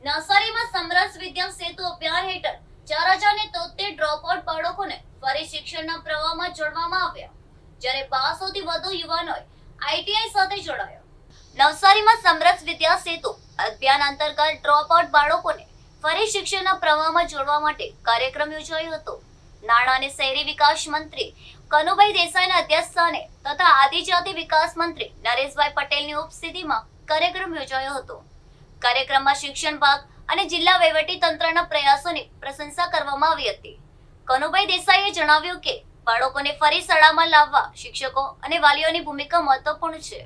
નવસારીમાં સમરસ વિદ્યા સેતુ અભિયાન હેઠળ 4073 ડ્રોપઆઉટ બાળકોને ફરી શિક્ષણના પ્રવાહમાં જોડવામાં આવ્યા, જ્યારે 1200 થી વધુ યુવાનોએ આઈટીઆઈ સાથે જોડાયા. નવસારીમાં સમરસ વિદ્યા સેતુ અભિયાન અંતર્ગત ડ્રોપઆઉટ બાળકોને ફરી શિક્ષણના પ્રવાહમાં જોડવા માટે કાર્યક્રમ યોજાયો હતો. નાણાં અને શહેરી વિકાસ મંત્રી કનુભાઈ દેસાઈના અધ્યક્ષસ્થાને તથા આદિજાતિ વિકાસ મંત્રી નરેશભાઈ પટેલની ઉપસ્થિતિમાં કાર્યક્રમ યોજાયો હતો. કાર્યક્રમમાં શિક્ષણ વિભાગ અને જિલ્લા વહીવટી તંત્રના પ્રયાસોની પ્રશંસા કરવામાં આવી હતી. કનુભાઈ દેસાઈએ જણાવ્યું કે બાળકોને ફરી શાળામાં લાવવા શિક્ષકો અને વાલીઓની ભૂમિકા મહત્વપૂર્ણ છે.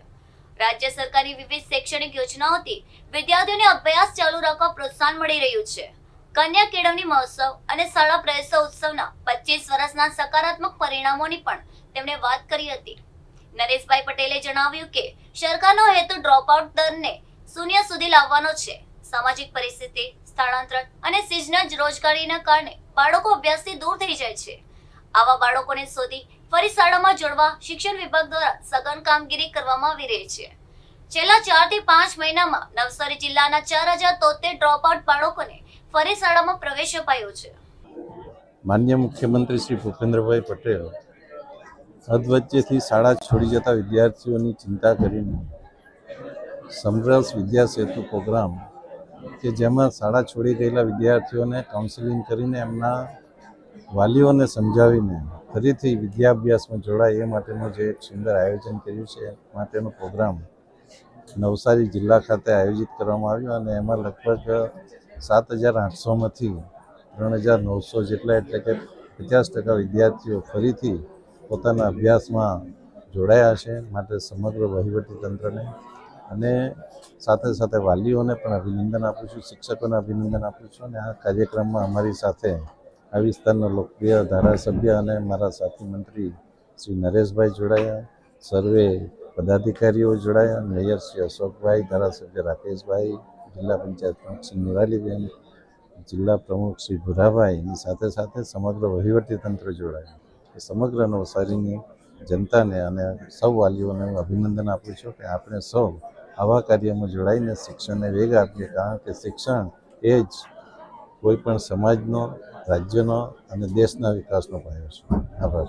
રાજ્ય સરકારની વિવિધ શૈક્ષણિક યોજનાઓથી વિદ્યાર્થીઓને અભ્યાસ ચાલુ રાખવા પ્રોત્સાહન મળી રહ્યું છે. કન્યા કેળવણી મહોત્સવ અને શાળા પ્રવેશ ઉત્સવના 25 વર્ષના સકારાત્મક પરિણામોની પણ તેમણે વાત કરી હતી. નરેશભાઈ પટેલે જણાવ્યું કે સરકારનો હેતુ ડ્રોપઆઉટ દરને શૂન્ય સુધી લાવવાનો છે. સામાજિક પરિસ્થિતિ, સ્થળાંતર અને સિઝનલ રોજગારીના કારણે બાળકો અભ્યાસથી દૂર થઈ જાય છે. આવા બાળકોને શોધી ફરી શાળામાં જોડવા શિક્ષણ વિભાગ દ્વારા સઘન કામગીરી કરવામાં આવી રહી છે. છેલ્લા 4 થી 5 મહિનામાં નવસારી જિલ્લાના 4073 ડ્રોપઆઉટ બાળકોને ફરી શાળામાં પ્રવેશ અપાયો છે. માનનીય મુખ્યમંત્રી શ્રી ભૂપેન્દ્રભાઈ પટેલ અધવચ્ચેથી શાળા છોડી જતા વિદ્યાર્થીઓની ચિંતા કરીને સમરસ વિદ્યા સેતુ પ્રોગ્રામ કે જેમાં શાળા છોડી ગયેલા વિદ્યાર્થીઓને કાઉન્સેલિંગ કરીને એમના વાલીઓને સમજાવીને ફરીથી વિદ્યાભ્યાસમાં જોડાય એ માટેનું જે એક સુંદર આયોજન કર્યું છે માટેનો પ્રોગ્રામ નવસારી જિલ્લા ખાતે આયોજિત કરવામાં આવ્યો અને એમાં લગભગ 7800માંથી 3900 જેટલા એટલે કે 50% વિદ્યાર્થીઓ ફરીથી પોતાના અભ્યાસમાં જોડાયા છે. માટે સમગ્ર વહીવટી તંત્રને અને સાથે સાથે વાલીઓને પણ અભિનંદન આપું છું, શિક્ષકોને અભિનંદન આપું છું. અને આ કાર્યક્રમમાં અમારી સાથે આ વિસ્તારના લોકપ્રિય ધારાસભ્ય અને મારા સાથી મંત્રી શ્રી નરેશભાઈ જોડાયા, સર્વે પદાધિકારીઓ જોડાયા, મેયર શ્રી અશોકભાઈ, ધારાસભ્ય રાકેશભાઈ, જિલ્લા પંચાયત પ્રમુખ શ્રી નિરાલીબેન, જિલ્લા પ્રમુખ શ્રી ભુરાભાઈની સાથે સાથે સમગ્ર વહીવટી તંત્ર જોડાયા. સમગ્ર નવસારીની જનતાને અને સૌ વાલીઓને હું અભિનંદન આપું છું કે આપણે સૌ આવા કાર્યમાં જોડાઈને શિક્ષણને વેગ આપીએ, કારણ કે શિક્ષણ એ જ કોઈ પણ સમાજનો, રાજ્યનો અને દેશના વિકાસનો પાયો છે. આભાર.